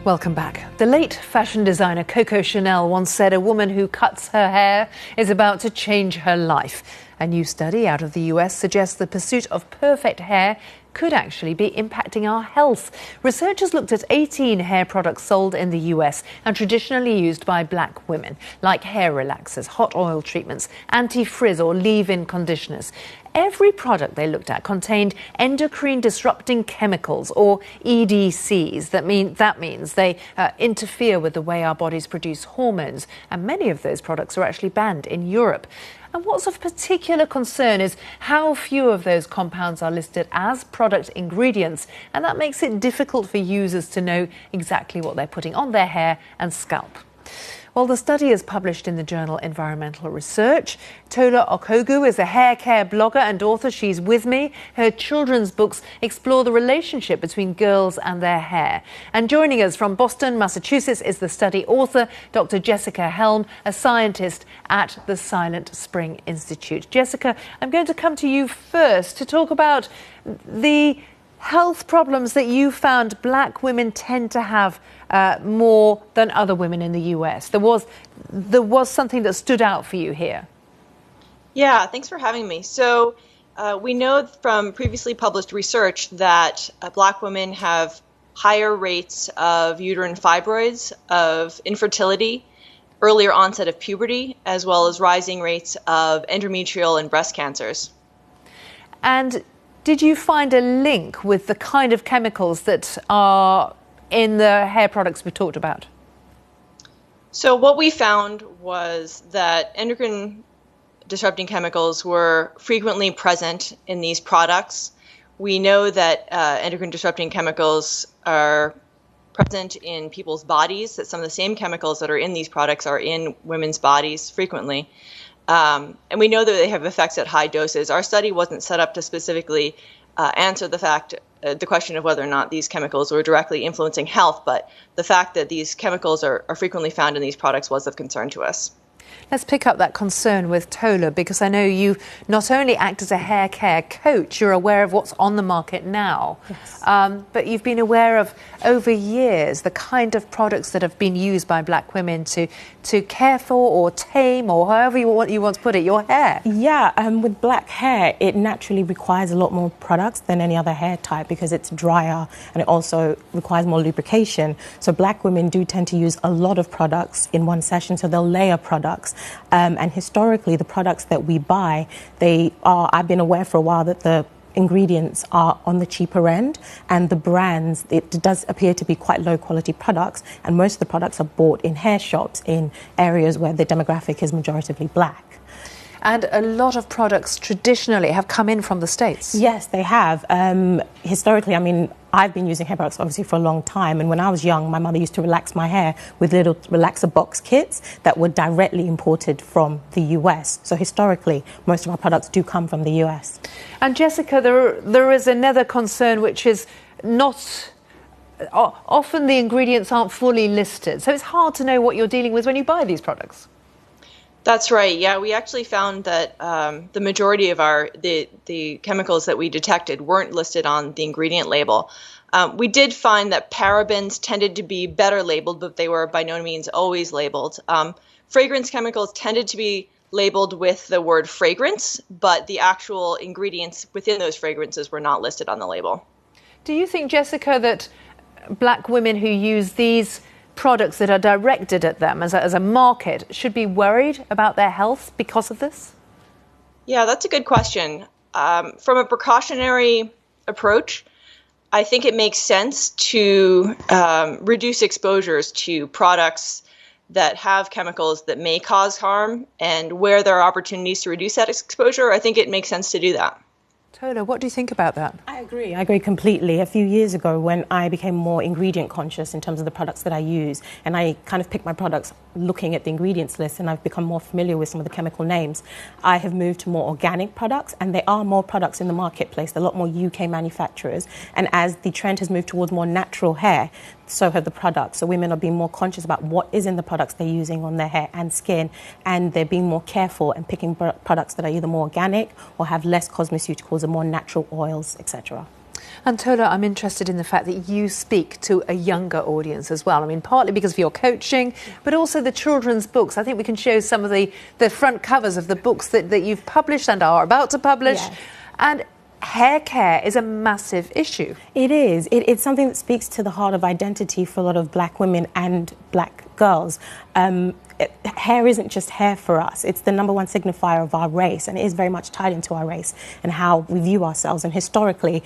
Welcome back. The late fashion designer Coco Chanel once said a woman who cuts her hair is about to change her life. A new study out of the US suggests the pursuit of perfect hair could actually be impacting our health. Researchers looked at 18 hair products sold in the US and traditionally used by black women, like hair relaxers, hot oil treatments, anti-frizz or leave-in conditioners. Every product they looked at contained endocrine disrupting chemicals, or EDCs. That means they interfere with the way our bodies produce hormones, and many of those products are actually banned in Europe. And what's of particular concern is how few of those compounds are listed as product ingredients, and that makes it difficult for users to know exactly what they're putting on their hair and scalp. Well, the study is published in the journal Environmental Research. Tola Okogu is a hair care blogger and author. She's with me. Her children's books explore the relationship between girls and their hair. And joining us from Boston, Massachusetts, is the study author, Dr. Jessica Helm, a scientist at the Silent Spring Institute. Jessica, I'm going to come to you first to talk about the health problems that you found black women tend to have more than other women in the US. There was something that stood out for you here. Yeah, thanks for having me. So we know from previously published research that black women have higher rates of uterine fibroids, of infertility, earlier onset of puberty, as well as rising rates of endometrial and breast cancers. And did you find a link with the kind of chemicals that are in the hair products we talked about? So what we found was that endocrine disrupting chemicals were frequently present in these products. We know that endocrine disrupting chemicals are present in people's bodies, that some of the same chemicals that are in these products are in women's bodies frequently. And we know that they have effects at high doses. Our study wasn't set up to specifically answer the question of whether or not these chemicals were directly influencing health, but the fact that these chemicals are frequently found in these products was of concern to us. Let's pick up that concern with Tola, because I know you not only act as a hair care coach, you're aware of what's on the market now, yes. But you've been aware of, over years, the kind of products that have been used by black women to care for or tame, or however you want to put it, your hair. Yeah, with black hair, it naturally requires a lot more products than any other hair type because it's drier and it also requires more lubrication. So black women do tend to use a lot of products in one session, so they'll layer products. And historically, the products that we buy, I've been aware for a while that the ingredients are on the cheaper end, and the brands, it does appear to be quite low quality products, and most of the products are bought in hair shops in areas where the demographic is majoritively black. And a lot of products traditionally have come in from the States. Yes, they have. Historically, I mean, I've been using hair products obviously for a long time, and when I was young, my mother used to relax my hair with little relaxer box kits that were directly imported from the US. So historically, most of our products do come from the US. And Jessica, there is another concern, which is not... often the ingredients aren't fully listed, so it's hard to know what you're dealing with when you buy these products. That's right. Yeah, we actually found that the majority of the chemicals that we detected weren't listed on the ingredient label. We did find that parabens tended to be better labeled, but they were by no means always labeled. Fragrance chemicals tended to be labeled with the word fragrance, but the actual ingredients within those fragrances were not listed on the label. Do you think, Jessica, that black women who use these products that are directed at them as a market should be worried about their health because of this? Yeah, that's a good question. From a precautionary approach, I think it makes sense to reduce exposures to products that have chemicals that may cause harm, and where there are opportunities to reduce that exposure, I think it makes sense to do that. Tola, what do you think about that? I agree completely. A few years ago, when I became more ingredient conscious in terms of the products that I use, and I kind of picked my products looking at the ingredients list, and I've become more familiar with some of the chemical names, I have moved to more organic products, and there are more products in the marketplace. There are a lot more UK manufacturers, and as the trend has moved towards more natural hair, so have the products. So women are being more conscious about what is in the products they're using on their hair and skin, and they're being more careful and picking products that are either more organic or have less cosmeceuticals and more natural oils, etc. And Tola, I'm interested in the fact that you speak to a younger audience as well. I mean, partly because of your coaching, but also the children's books. I think we can show some of the front covers of the books that you've published and are about to publish. Yes. And hair care is a massive issue. It is. It's something that speaks to the heart of identity for a lot of black women and black girls. Hair isn't just hair for us. It's the number one signifier of our race, and it is very much tied into our race and how we view ourselves. And historically,